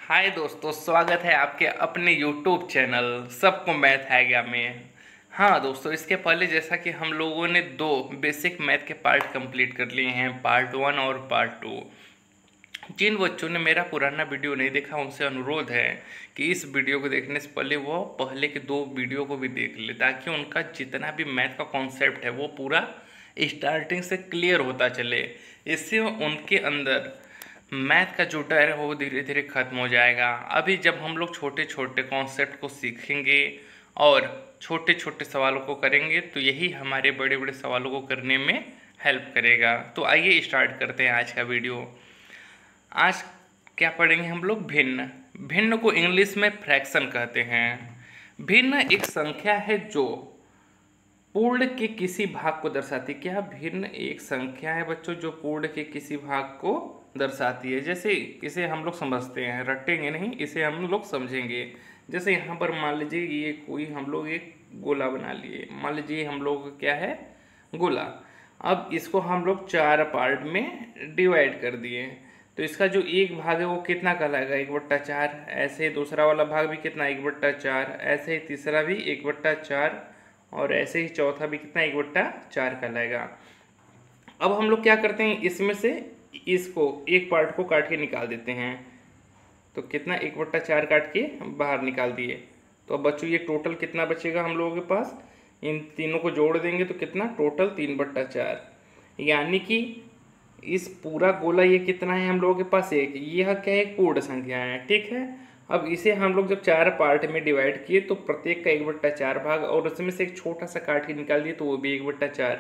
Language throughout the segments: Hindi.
हाय दोस्तों, स्वागत है आपके अपने YouTube चैनल सबको मैथ है गया में। हाँ दोस्तों, इसके पहले जैसा कि हम लोगों ने दो बेसिक मैथ के पार्ट कंप्लीट कर लिए हैं, पार्ट 1 और पार्ट 2। जिन बच्चों ने मेरा पुराना वीडियो नहीं देखा उनसे अनुरोध है कि इस वीडियो को देखने से पहले वो पहले के दो वीडियो को भी देख ले, ताकि उनका जितना भी मैथ का कॉन्सेप्ट है वो पूरा स्टार्टिंग से क्लियर होता चले। इससे उनके अंदर मैथ का जो डर है वो धीरे धीरे खत्म हो जाएगा। अभी जब हम लोग छोटे छोटे कॉन्सेप्ट को सीखेंगे और छोटे छोटे सवालों को करेंगे तो यही हमारे बड़े बड़े सवालों को करने में हेल्प करेगा। तो आइए स्टार्ट करते हैं आज का वीडियो। आज क्या पढ़ेंगे हम लोग? भिन्न। भिन्न को इंग्लिश में फ्रैक्शन कहते हैं। भिन्न एक संख्या है जो पूर्ण के किसी भाग को दर्शाती है। क्या भिन्न एक संख्या है बच्चों जो पूर्ण के किसी भाग को दर्शाती है? जैसे इसे हम लोग समझते हैं, रटेंगे नहीं, इसे हम लोग समझेंगे। जैसे यहाँ पर मान लीजिए ये कोई हम लोग एक गोला बना लिए, मान लीजिए हम लोग क्या है, गोला। अब इसको हम लोग 4 पार्ट में डिवाइड कर दिए, तो इसका जो एक भाग है वो कितना कहलाएगा? 1/4। ऐसे दूसरा वाला भाग भी कितना? 1/4। ऐसे ही तीसरा भी 1/4 और ऐसे ही चौथा भी कितना? 1/4 कहलाएगा। अब हम लोग क्या करते हैं, इसमें से इसको एक पार्ट को काट के निकाल देते हैं, तो कितना? 1/4 काट के बाहर निकाल दिए। तो अब बच्चों ये टोटल कितना बचेगा हम लोगों के पास? इन तीनों को जोड़ देंगे तो कितना? टोटल 3/4। यानी कि इस पूरा गोला ये कितना है हम लोगों के पास? एक। यह क्या है? एक पूर्ण संख्या है, ठीक है। अब इसे हम लोग जब 4 पार्ट में डिवाइड किए तो प्रत्येक का 1/4 भाग, और उसमें से एक छोटा सा काट के निकाल दिए तो वो भी 1/4,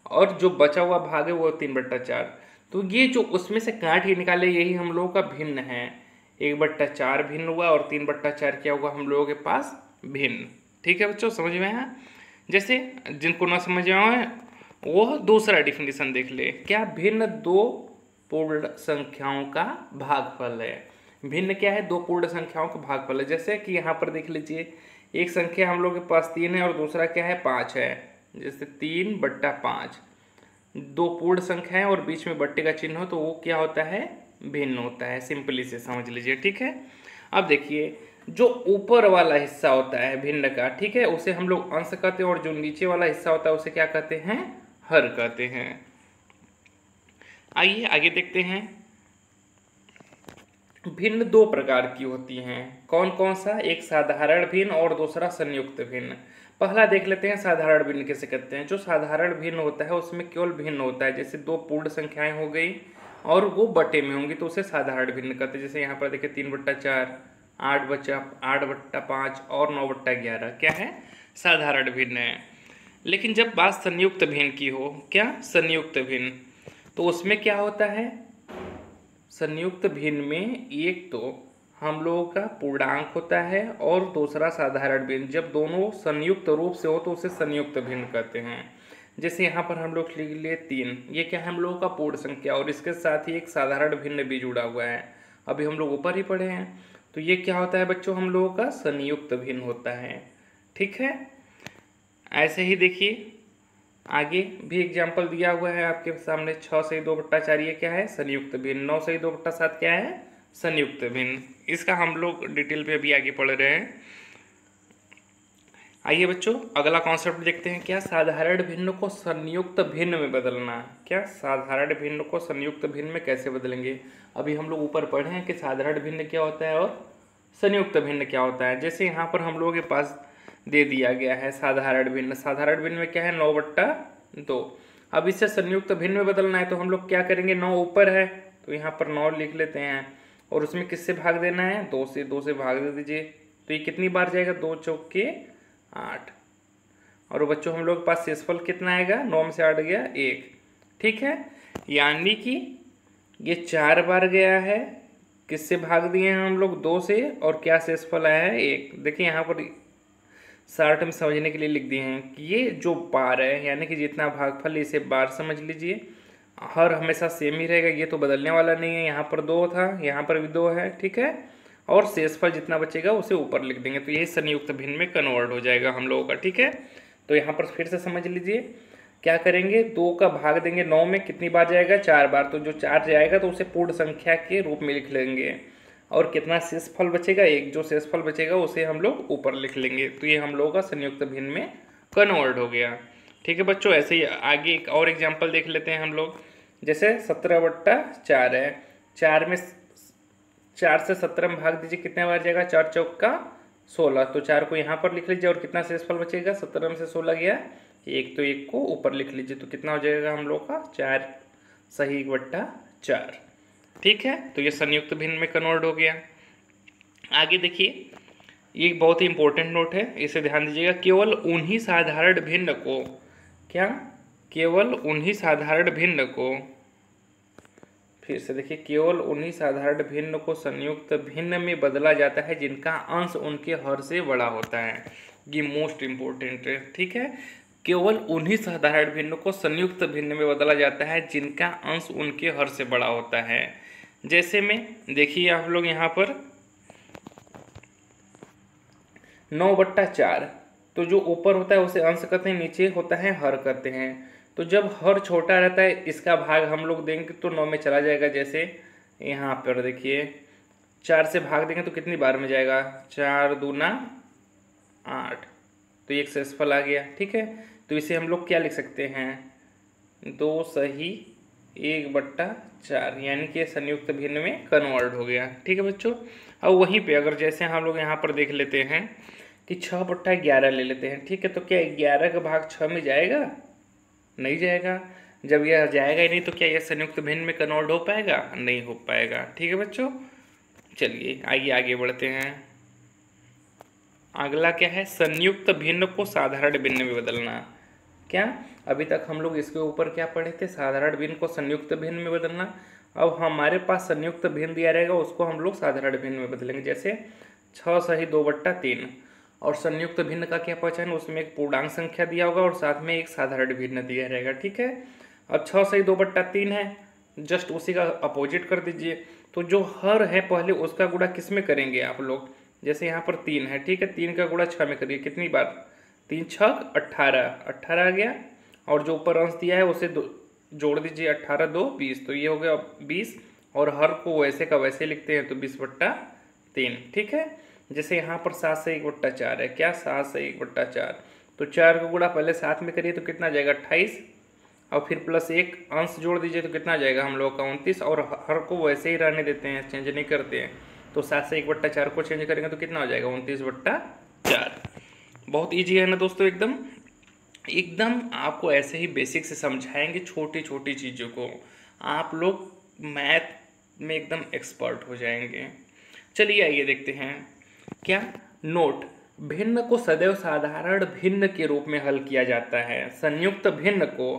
और जो बचा हुआ भाग है वो 3/4। तो ये जो उसमें से काट के निकाले यही हम लोगों का भिन्न है। 1/4 भिन्न हुआ और 3/4 क्या हुआ हम लोगों के पास? भिन्न। ठीक है बच्चों, समझ में आया? जैसे जिनको ना समझ में आए वो दूसरा डिफिनीशन देख ले। क्या? भिन्न दो पूर्ण संख्याओं का भागफल है। भिन्न क्या है? दो पूर्ण संख्याओं का भागफल है। जैसे कि यहाँ पर देख लीजिए, एक संख्या हम लोग के पास 3 है और दूसरा क्या है? 5 है। जैसे 3/5 दो पूर्ण संख्या है और बीच में बट्टे का चिन्ह हो तो वो क्या होता है? भिन्न होता है। सिंपली से समझ लीजिए, ठीक है। अब देखिए, जो ऊपर वाला हिस्सा होता है भिन्न का, ठीक है, उसे हम लोग अंश कहते हैं, और जो नीचे वाला हिस्सा होता है उसे क्या कहते हैं? हर कहते हैं। आइए आगे देखते हैं। भिन्न दो प्रकार की होती हैं। कौन कौन सा? एक साधारण भिन्न और दूसरा संयुक्त भिन्न। पहला देख लेते हैं साधारण भिन्न किसे कहते हैं। जो साधारण भिन्न होता है उसमें केवल भिन्न होता है, जैसे दो पूर्ण संख्याएं हो गई और वो बटे में होंगी तो उसे साधारण भिन्न कहते हैं। जैसे यहाँ पर देखिए 3/4, 8/5 और 9/11 क्या है? साधारण भिन्न है। लेकिन जब बात संयुक्त भिन्न की हो, क्या? संयुक्त भिन्न, तो उसमें क्या होता है? संयुक्त भिन्न में एक तो हम लोगों का पूर्णांक होता है और दूसरा साधारण भिन्न। जब दोनों संयुक्त रूप से हो तो उसे संयुक्त भिन्न कहते हैं। जैसे यहाँ पर हम लोग लिख लिए 3, ये क्या है? हम लोगों का पूर्ण संख्या, और इसके साथ ही एक साधारण भिन्न भी जुड़ा हुआ है। अभी हम लोग ऊपर ही पढ़े हैं, तो ये क्या होता है बच्चों? हम लोगों का संयुक्त भिन्न होता है, ठीक है। ऐसे ही देखिए आगे भी एग्जाम्पल दिया हुआ है आपके सामने। 6 से 2/4 ये क्या है? संयुक्त भिन्न। 9 से 2/7 क्या है? संयुक्त भिन्न। इसका हम लोग डिटेल पे अभी आगे पढ़ रहे हैं। आइए बच्चों अगला कॉन्सेप्ट देखते हैं। क्या? साधारण भिन्न को संयुक्त भिन्न में बदलना। क्या? साधारण भिन्न को संयुक्त भिन्न में कैसे बदलेंगे? अभी हम लोग ऊपर पढ़े हैं कि साधारण भिन्न क्या होता है और संयुक्त भिन्न क्या होता है। जैसे यहाँ पर हम लोगों के पास दे दिया गया है साधारण भिन्न। साधारण भिन्न में क्या है? 9/2। अब इसे संयुक्त भिन्न में बदलना है तो हम लोग क्या करेंगे? 9 ऊपर है तो यहाँ पर 9 लिख लेते हैं, और उसमें किससे भाग देना है? 2 से। 2 से भाग दे दीजिए तो ये कितनी बार जाएगा? 2 चौके 8। और बच्चों हम लोग के पास शेषफल कितना आएगा? 9 में से 8 गया 1, ठीक है। यानी कि ये 4 बार गया है। किससे भाग दिए हैं हम लोग? 2 से। और क्या शेषफल आया है? 1। देखिए यहाँ पर शॉर्ट में समझने के लिए लिख दिए हैं कि ये जो बार है, यानी कि जितना भागफल इसे बार समझ लीजिए। हर हमेशा सेम ही रहेगा, ये तो बदलने वाला नहीं है। यहाँ पर 2 था, यहाँ पर भी 2 है, ठीक है। और शेषफल जितना बचेगा उसे ऊपर लिख देंगे तो यही संयुक्त भिन्न में कन्वर्ट हो जाएगा हम लोगों का, ठीक है। तो यहाँ पर फिर से समझ लीजिए, क्या करेंगे? 2 का भाग देंगे 9 में, कितनी बार जाएगा? 4 बार। तो जो 4 जाएगा तो उसे पूर्ण संख्या के रूप में लिख लेंगे। और कितना शेषफल बचेगा, एक जो शेषफल बचेगा उसे हम लोग ऊपर लिख लेंगे। तो ये हम लोगों का संयुक्त भिन्न में कन्वर्ट हो गया। ठीक है बच्चों, ऐसे ही आगे एक और एग्जाम्पल देख लेते हैं हम लोग। जैसे 17/4 है, 4 में 4 से 17 में भाग दीजिए, कितने बार जाएगा, 4 चौक का 16, तो 4 को यहाँ पर लिख लीजिए और कितना शेषफल बचेगा, 17 में से 16 गया एक, तो एक को ऊपर लिख लीजिए, तो कितना हो जाएगा हम लोग का 4 सही 1/4। ठीक है, तो ये संयुक्त भिन्न में कन्वर्ट हो गया। आगे देखिए, ये बहुत ही इंपॉर्टेंट नोट है, इसे ध्यान दीजिएगा। केवल उन्हीं साधारण भिन्न को, क्या, केवल उन्हीं साधारण भिन्न को, फिर से देखिए, केवल उन्हीं साधारण भिन्न को संयुक्त भिन्न में बदला जाता है जिनका अंश उनके हर से बड़ा होता है। ये मोस्ट इंपॉर्टेंट है। ठीक है, केवल उन्हीं साधारण भिन्न को संयुक्त भिन्न में बदला जाता है जिनका अंश उनके हर से बड़ा होता है। जैसे में देखिए आप लोग यहाँ पर 9/4, तो जो ऊपर होता है उसे अंश कहते हैं, नीचे होता है हर कहते हैं। तो जब हर छोटा रहता है इसका भाग हम लोग देंगे तो 9 में चला जाएगा। जैसे यहाँ पर देखिए 4 से भाग देंगे तो कितनी बार में जाएगा, 4 दूना 8, तो एक शेषफल आ गया। ठीक है, तो इसे हम लोग क्या लिख सकते हैं, 2 सही 1/4, यानी कि संयुक्त भिन्न में कन्वर्ट हो गया। ठीक है बच्चों, अब वहीं पे अगर जैसे हम लोग यहाँ पर देख लेते हैं कि 6/11 ले लेते हैं। ठीक है, तो क्या 11 का भाग 6 में जाएगा, नहीं जाएगा। जब यह जाएगा ही नहीं तो क्या यह संयुक्त भिन्न में कन्वर्ट हो पाएगा, नहीं हो पाएगा। ठीक है बच्चों, चलिए आइए आगे बढ़ते हैं। अगला क्या है, संयुक्त भिन्न को साधारण भिन्न में बदलना। क्या, अभी तक हम लोग इसके ऊपर क्या पढ़े थे, साधारण भिन्न को संयुक्त भिन्न में बदलना। अब हमारे पास संयुक्त भिन्न दिया रहेगा, उसको हम लोग साधारण भिन्न में बदलेंगे। जैसे 6 सही 2/3, और संयुक्त भिन्न का क्या पहचान, उसमें एक पूर्णांक संख्या दिया होगा और साथ में एक साधारण भिन्न दिया रहेगा। ठीक है, अब 6 सही 2/3 है, जस्ट उसी का अपोजिट कर दीजिए। तो जो हर है पहले उसका गुणा किस में करेंगे आप लोग, जैसे यहाँ पर 3 है। ठीक है, 3 का गुणा 6 में करिए, कितनी बार, 3 6 18 आ गया, और जो ऊपर अंश दिया है उसे जोड़ दीजिए, 18 2 20, तो ये हो गया 20, और हर को वैसे का वैसे लिखते हैं तो 20/3। ठीक है, जैसे यहाँ पर 7 से 1/4 है, क्या, 7 से 1/4, तो 4 का गुणा पहले 7 में करिए तो कितना जाएगा 28, और फिर प्लस 1 अंश जोड़ दीजिए तो कितना जाएगा हम लोग का 29, और हर को वैसे ही रहने देते हैं, चेंज नहीं करते हैं। तो 7 से 1/4 को चेंज करेंगे तो कितना हो जाएगा 29/4। बहुत ईजी है ना दोस्तों, एकदम एकदम आपको ऐसे ही बेसिक से समझाएंगे, छोटी छोटी चीज़ों को आप लोग मैथ में एकदम एक्सपर्ट हो जाएंगे। चलिए आइए देखते हैं। क्या, नोट, भिन्न को सदैव साधारण भिन्न के रूप में हल किया जाता है, संयुक्त भिन्न को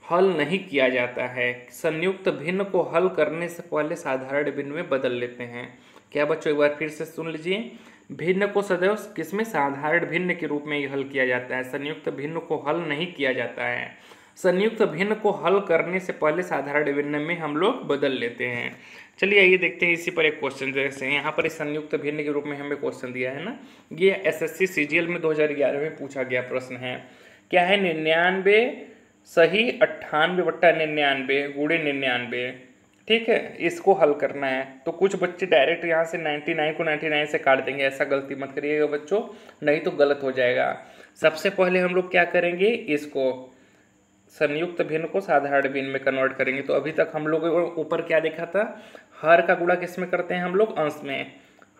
हल नहीं किया जाता है। संयुक्त भिन्न को हल करने से पहले साधारण भिन्न में बदल लेते हैं। क्या बच्चों, एक बार फिर से सुन लीजिए, भिन्न को सदैव किसमें, साधारण भिन्न के रूप में हल किया जाता है, संयुक्त भिन्न को हल नहीं किया जाता है। संयुक्त भिन्न को हल करने से पहले साधारण भिन्न में हम लोग बदल लेते हैं। चलिए आइए देखते हैं इसी पर एक क्वेश्चन। जैसे यहाँ पर इस संयुक्त भिन्न के रूप में हमें क्वेश्चन दिया है ना, ये एसएससी सीजीएल में 2011 में पूछा गया प्रश्न है। क्या है, 99 सही 98/99 गुणे 99। ठीक है, इसको हल करना है। तो कुछ बच्चे डायरेक्ट यहाँ से 99 को 99 से काट देंगे, ऐसा गलती मत करिएगा बच्चों, नहीं तो गलत हो जाएगा। सबसे पहले हम लोग क्या करेंगे, इसको संयुक्त भिन्न को साधारण भिन्न में कन्वर्ट करेंगे। तो अभी तक हम लोग ऊपर क्या देखा था, हर का गुणा किस में करते हैं हम लोग, अंश में,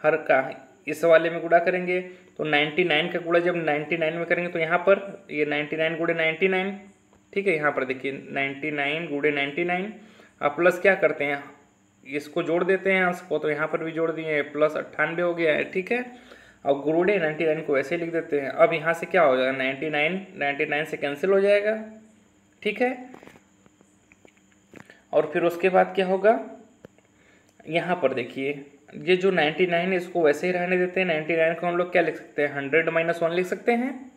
हर का इस वाले में गुणा करेंगे। तो 99 का गुणा जब 99 में करेंगे तो यहाँ पर ये 99 गुणे 99। ठीक है, यहाँ पर देखिए 99 गुणे 99, अब प्लस क्या करते हैं, इसको जोड़ देते हैं अंश को, तो यहाँ पर भी जोड़ दिए, प्लस 98 हो गया है। ठीक है, अब गुणे 99 को ऐसे लिख देते हैं। अब यहाँ से क्या हो जाएगा, 99 से कैंसिल हो जाएगा। ठीक है, और फिर उसके बाद क्या होगा, यहाँ पर देखिए ये जो 99 है इसको वैसे ही रहने देते हैं। 99 को हम लोग क्या लिख सकते हैं, 100 - 1 लिख सकते हैं,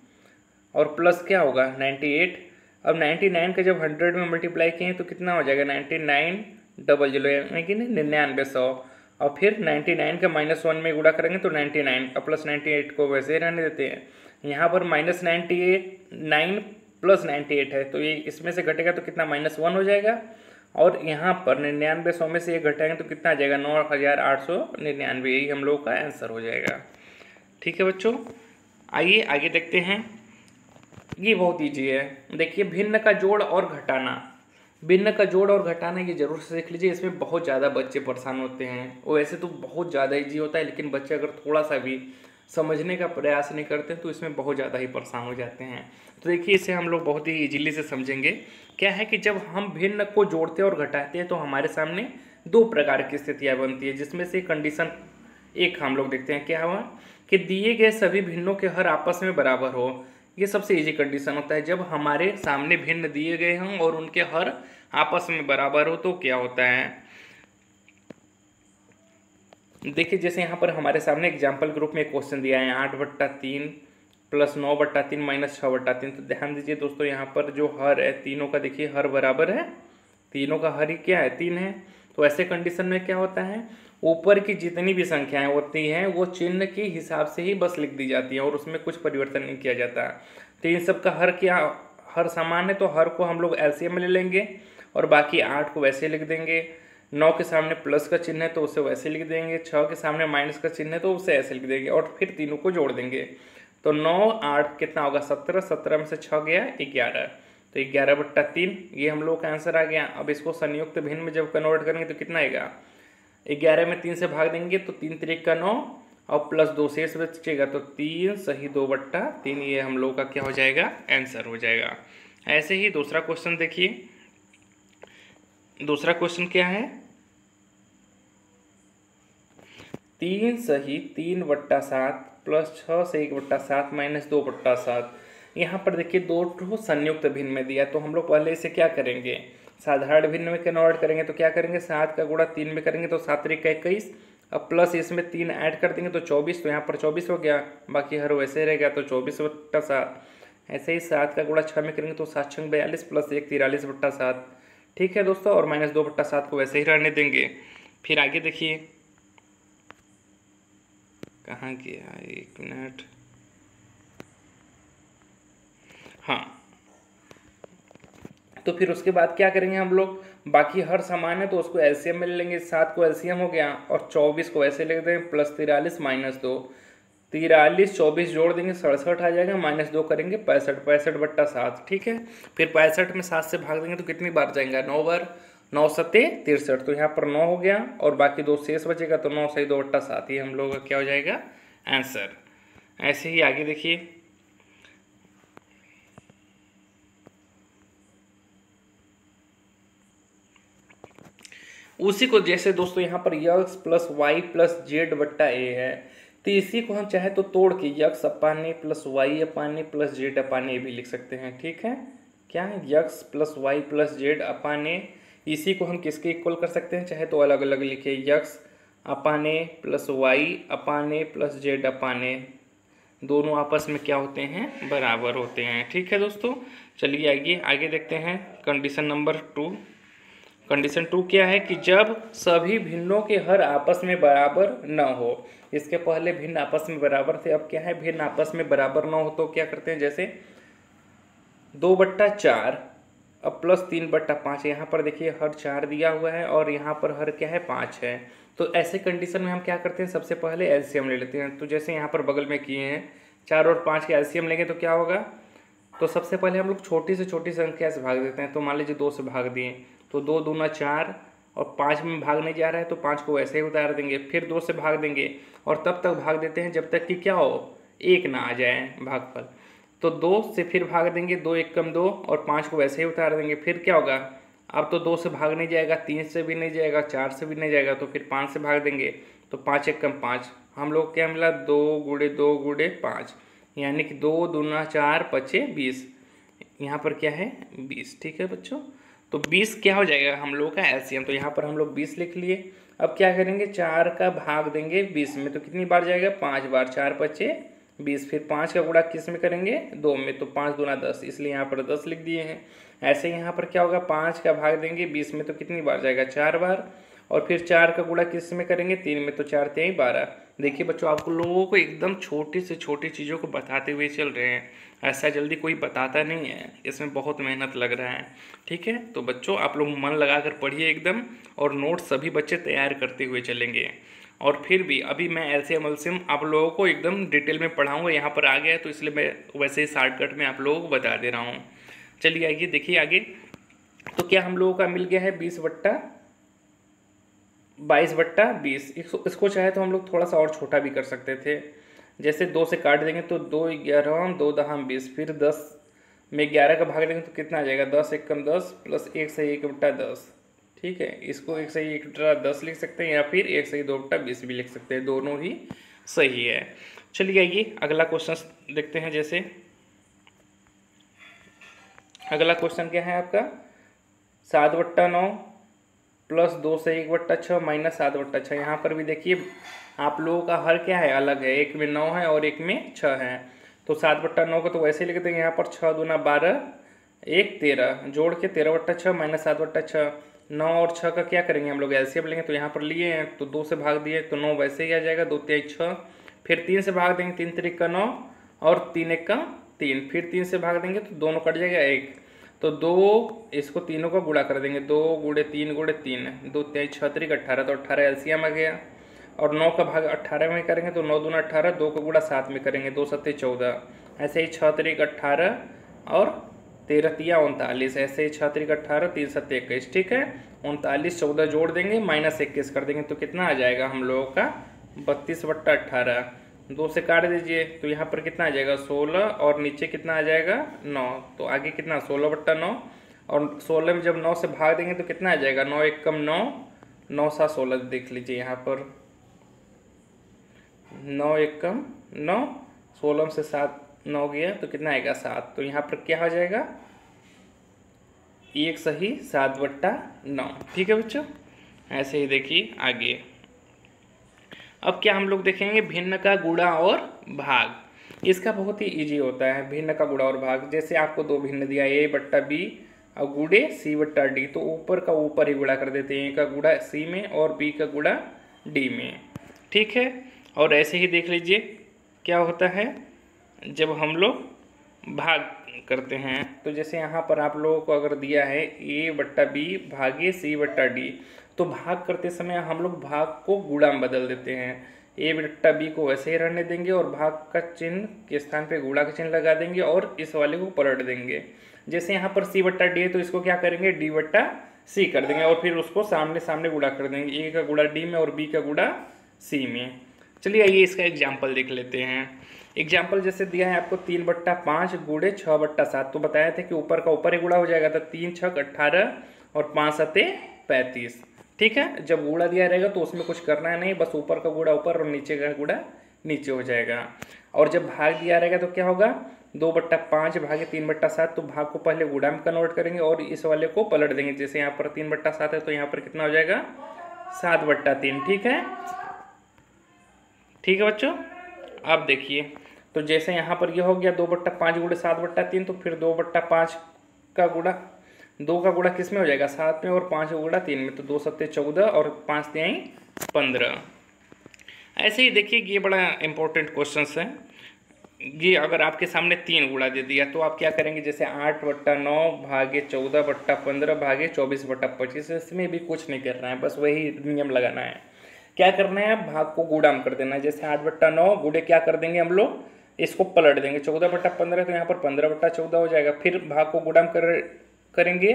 और प्लस क्या होगा 98। अब 99 का जब 100 में मल्टीप्लाई किए तो कितना हो जाएगा 9900 यानी कि 9900, और फिर 99 का -1 में गुणा करेंगे तो 99, और प्लस 98 को वैसे ही रहने देते हैं। यहाँ पर -98 9 + 98 है, तो ये इसमें से घटेगा तो कितना -1 हो जाएगा, और यहाँ पर 9900 में से एक घटाएंगे तो कितना आ जाएगा, 9899। यही हम लोग का आंसर हो जाएगा। ठीक है बच्चों, आइए आगे देखते हैं। ये बहुत ईजी है। देखिए भिन्न का जोड़ और घटाना, भिन्न का जोड़ और घटाना ये जरूर से सीख लीजिए। इसमें बहुत ज़्यादा बच्चे परेशान होते हैं। वो वैसे तो बहुत ज़्यादा ईजी होता है, लेकिन बच्चे अगर थोड़ा सा भी समझने का प्रयास नहीं करते तो इसमें बहुत ज़्यादा ही परेशान हो जाते हैं। तो देखिए इसे हम लोग बहुत ही इजीली से समझेंगे। क्या है कि जब हम भिन्न को जोड़ते और घटाते हैं तो हमारे सामने दो प्रकार की स्थितियाँ बनती है, जिसमें से कंडीशन एक हम लोग देखते हैं। क्या हुआ कि दिए गए सभी भिन्नों के हर आपस में बराबर हो। ये सबसे इजी कंडीशन होता है। जब हमारे सामने भिन्न दिए गए हों और उनके हर आपस में बराबर हो तो क्या होता है। देखिए जैसे यहाँ पर हमारे सामने एग्जाम्पल ग्रुप में एक क्वेश्चन दिया है 8/3 प्लस 9/3 माइनस 6/3। तो ध्यान दीजिए दोस्तों, यहाँ पर जो हर है तीनों का, देखिए हर बराबर है, तीनों का हर ही क्या है, 3 है। तो ऐसे कंडीशन में क्या होता है, ऊपर की जितनी भी संख्याएं होती हैं वो चिन्ह के हिसाब से ही बस लिख दी जाती है और उसमें कुछ परिवर्तन नहीं किया जाता। तो इन सब का हर क्या, हर समान है, तो हर को हम लोग एलसीएम में ले लेंगे और बाकी 8 को वैसे लिख देंगे। 9 के सामने प्लस का चिन्ह है तो उसे वैसे लिख देंगे, 6 के सामने माइनस का चिन्ह है तो उसे ऐसे लिख देंगे और फिर तीनों को जोड़ देंगे। तो 9 8 कितना होगा, 17, 17 में से 6 गया 11, तो 11/3 ये हम लोग का आंसर आ गया। अब इसको संयुक्त भिन्न में जब कन्वर्ट करेंगे तो कितना आएगा, 11 में 3 से भाग देंगे तो 3 3 का 9 और प्लस 2 शेष बचेगा तो 3 सही 2/3, ये हम लोग का क्या हो जाएगा, आंसर हो जाएगा। ऐसे ही दूसरा क्वेश्चन देखिए। दूसरा क्वेश्चन क्या है, 3 सही 3/7 प्लस 6 से 1/7 माइनस 2/7। यहाँ पर देखिए दो ठो संयुक्त भिन्न में दिया, तो हम लोग पहले इसे क्या करेंगे, साधारण भिन्न में कन्वर्ट करेंगे। तो क्या करेंगे, 7 का गुणा 3 में करेंगे तो 7 3 का 21, अब प्लस इसमें 3 ऐड कर देंगे तो 24, तो यहाँ पर 24 हो गया, बाकी हर वैसे रहेगा तो 24/7। ऐसे ही 7 का गुणा 6 में करेंगे तो 7 6 42 प्लस 1 43/7। ठीक है दोस्तों, और माइनस 2/7 को वैसे ही रहने देंगे। फिर आगे देखिए, कहाँ गया, एक मिनट, हाँ। तो फिर उसके बाद क्या करेंगे हम लोग, बाकी हर समान है तो उसको एलसीएम में ले लेंगे। 7 को एलसीएम हो गया और 24 को ऐसे लिख देंगे प्लस 43 माइनस 2, 43 24 जोड़ देंगे 67 आ जाएगा, माइनस 2 करेंगे 65, 65/7। ठीक है, फिर 65 में 7 से भाग देंगे तो कितनी बार जाएगा, 9 बार, 9 7 63, तो यहाँ पर 9 हो गया और बाकी 2 शेष बचेगा तो 9 सही 2/7, ये हम लोग का क्या हो जाएगा, आंसर। ऐसे ही आगे देखिए, उसी को जैसे दोस्तों यहाँ पर x plus Y plus z बट्टा ए है, तो इसी को हम चाहे तो तोड़ के X upon A plus Y upon A plus Z upon A भी लिख सकते हैं। ठीक है, क्या है, X plus Y plus Z upon A, इसी को हम किसके इक्वल कर सकते हैं, चाहे तो अलग अलग लिखे, x upon A plus Y upon A plus Z upon ए, दोनों आपस में क्या होते हैं, बराबर होते हैं। ठीक है दोस्तों, चलिए आइए आगे देखते हैं कंडीशन नंबर 2। कंडीशन 2 क्या है कि जब सभी भिन्नों के हर आपस में बराबर न हो। इसके पहले भिन्न आपस में बराबर थे, अब क्या है, भिन्न आपस में बराबर न हो तो क्या करते हैं, जैसे 2/4 अब प्लस 3/5। यहाँ पर देखिए हर 4 दिया हुआ है और यहाँ पर हर क्या है, 5 है। तो ऐसे कंडीशन में हम क्या करते हैं, सबसे पहले एलसीएम ले लेते हैं। तो जैसे यहाँ पर बगल में किए हैं, 4 और 5 के एलसीएम लेंगे तो क्या होगा, तो सबसे पहले हम लोग छोटी से छोटी संख्या से भाग देते हैं। तो मान लीजिए 2 से भाग दिए तो 2 दूना 4 और 5 में भाग नहीं जा रहा है तो 5 को वैसे ही उतार देंगे। फिर 2 से भाग देंगे और तब तक भाग देते हैं जब तक कि क्या हो, 1 ना आ जाए भागफल। तो 2 से फिर भाग देंगे, 2 1 कम 2 और 5 को वैसे ही उतार देंगे। फिर क्या होगा, अब तो 2 से भाग नहीं जाएगा, 3 से भी नहीं जाएगा, 4 से भी नहीं जाएगा, तो फिर 5 से भाग देंगे तो 5 1 कम 5, हम लोग क्या मिला, 2 × 2 × 5, यानी कि 2 दूना 4 5 20, यहाँ पर क्या है 20। ठीक है बच्चों, तो 20 क्या हो जाएगा हम लोग का एलसीएम। तो यहाँ पर हम लोग 20 लिख लिए। अब क्या करेंगे, 4 का भाग देंगे 20 में तो कितनी बार जाएगा, 5 बार, 4 5 20। फिर 5 का गुणा किस में करेंगे, 2 में, तो 5 दूना 10, इसलिए यहाँ पर 10 लिख दिए हैं। ऐसे यहाँ पर क्या होगा, 5 का भाग देंगे 20 में तो कितनी बार जाएगा, 4 बार, और फिर 4 का गुणा किस में करेंगे, 3 में, तो 4 3 12। देखिए बच्चों, आप लोगों को एकदम छोटी से छोटी चीज़ों को बताते हुए चल रहे हैं, ऐसा जल्दी कोई बताता नहीं है, इसमें बहुत मेहनत लग रहा है। ठीक है, तो बच्चों आप लोग मन लगा कर पढ़िए एकदम, और नोट सभी बच्चे तैयार करते हुए चलेंगे। और फिर भी अभी मैं एलसीएम एलसीएम आप लोगों को एकदम डिटेल में पढ़ाऊँगा, यहाँ पर आ गया है तो इसलिए मैं वैसे ही शॉर्टकट में आप लोगों को बता दे रहा हूँ। चलिए आइए देखिए आगे। तो क्या हम लोगों का मिल गया है 22/20। इसको चाहे तो हम लोग थोड़ा सा और छोटा भी कर सकते थे, जैसे 2 से काट देंगे तो 2 11 2 10 20, फिर 10 में 11 का भाग देंगे तो कितना आ जाएगा, 10 एकम 10 प्लस 1 सही 1/10। ठीक है, इसको 1 सही 1/10 लिख सकते हैं, या फिर 1 सही 2/20 भी लिख सकते हैं, दोनों ही सही है। चलिए आइए अगला क्वेश्चन देखते हैं। जैसे अगला क्वेश्चन क्या है आपका, 7/9 प्लस 2 से 1/6 माइनस 7/6। यहाँ पर भी देखिए आप लोगों का हर क्या है, अलग है, एक में 9 है और एक में 6 है। तो 7/9 को तो वैसे ही लिख देंगे, यहाँ पर 6 दूना 12 1 13, जोड़ के 13/6 माइनस 7/6। 9 और 6 का क्या करेंगे हम लोग, एलसीएम लेंगे, तो यहाँ पर लिए हैं तो 2 से भाग दिए तो 9 वैसे ही आ जाएगा, 2 3 6। फिर 3 से भाग देंगे, 3 3 का 9 और 3 1 का 3, फिर 3 से भाग देंगे तो दोनों कट जाएगा 1, तो 2 इसको तीनों का गुणा कर देंगे, 2 गुणे 3 गुणे 3, 2 3 6 3 18, तो 18 एलसीएम आ गया। और 9 का भाग 18 में करेंगे तो 9 दूना 18, 2 का गुणा 7 में करेंगे, 2 7 14, ऐसे ही 6 3 18 और 13 3 39, ऐसे ही 6 3 18 3 7 21। ठीक है, 39 14 जोड़ देंगे माइनस 21 कर देंगे तो कितना आ जाएगा हम लोगों का 32/18। 2 से काट दीजिए तो यहाँ पर कितना आ जाएगा 16, और नीचे कितना आ जाएगा 9, तो आगे कितना 16/9, और 16 में जब 9 से भाग देंगे तो कितना आ जाएगा 9 1 कम 9, 9 7 16, देख लीजिए यहाँ पर 9 1 कम 9, 16 से 7 9 गया तो कितना आएगा 7, तो यहाँ पर क्या हो जाएगा 1 सही 7/9। ठीक है बच्चों, ऐसे ही देखिए आगे। अब क्या हम लोग देखेंगे भिन्न का गुणा और भाग। इसका बहुत ही इजी होता है भिन्न का गुणा और भाग। जैसे आपको 2 भिन्न दिया a/b और गुणे c/d, तो ऊपर का ऊपर ही गुणा कर देते हैं, a का गुणा c में और b का गुणा d में। ठीक है, और ऐसे ही देख लीजिए क्या होता है जब हम लोग भाग करते हैं। तो जैसे यहाँ पर आप लोगों को अगर दिया है a/b भागे c/d, तो भाग करते समय हम लोग भाग को गुणा में बदल देते हैं, a/b को वैसे ही रहने देंगे और भाग का चिन्ह के स्थान पे गुणा का चिन्ह लगा देंगे और इस वाले को पलट देंगे। जैसे यहाँ पर c/d है तो इसको क्या करेंगे d/c कर देंगे और फिर उसको सामने सामने गुणा कर देंगे, a का गुणा d में और b का गुणा c में। चलिए आइए इसका एग्जाम्पल देख लेते हैं। एग्जाम्पल जैसे दिया है आपको 3/5 गुणे 6/7, तो बताया था कि ऊपर का ऊपर ही गुणा हो जाएगा, तो 3 6 18 और 5 7 35। ठीक है, जब गुणा दिया रहेगा तो उसमें कुछ करना है नहीं, बस ऊपर का गुणा ऊपर और नीचे का गुणा नीचे हो जाएगा। और जब भाग दिया रहेगा तो क्या होगा 2/5 भागे 3/7, तो भाग को पहले गुणा में कन्वर्ट करेंगे और इस वाले को पलट देंगे। जैसे यहाँ पर 3/7 है तो यहाँ पर कितना हो जाएगा 7/3। ठीक है, ठीक है बच्चों। अब देखिए तो जैसे यहाँ पर यह हो गया 2/5 गुणे 7/3, तो फिर 2/5 का गुणा 2 का गुणा किस में हो जाएगा 7 में और 5 का गुणा 3 में, तो 2 7 14 और 5 3 15। ऐसे ही देखिए ये बड़ा इंपॉर्टेंट क्वेश्चन है। ये अगर आपके सामने 3 गुणा दे दिया तो आप क्या करेंगे, जैसे 8/9 भागे 14/15 भागे 24/25, इसमें भी कुछ नहीं करना है, बस वही नियम लगाना है। क्या करना है, भाग को गुणा में कर देना है। जैसे 8/9 गुणे क्या कर देंगे हम लोग, इसको पलट देंगे, 14/15 तो यहाँ पर 15/14 हो जाएगा। फिर भाग को गुणा में करेंगे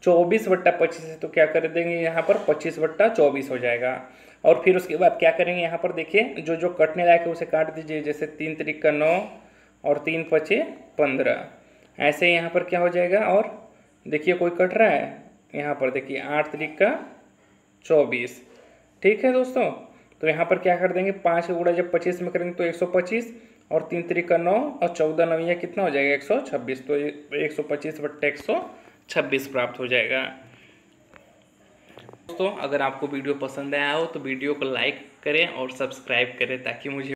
24/25 से, तो क्या कर देंगे यहाँ पर 25/24 हो जाएगा। और फिर उसके बाद क्या करेंगे, यहाँ पर देखिए जो जो कटने लायक है उसे काट दीजिए। जैसे 3 3 का 9 और 3 5 15, ऐसे यहाँ पर क्या हो जाएगा। और देखिए कोई कट रहा है, यहाँ पर देखिए 8 3 का 24। ठीक है दोस्तों, तो यहाँ पर क्या कर देंगे 5 का गुणा जब 25 में करेंगे तो 125, और 3 3 का 9 और 14 9 कितना हो जाएगा 126, तो 125/126 प्राप्त हो जाएगा। दोस्तों अगर आपको वीडियो पसंद आया हो तो वीडियो को लाइक करें और सब्सक्राइब करें ताकि मुझे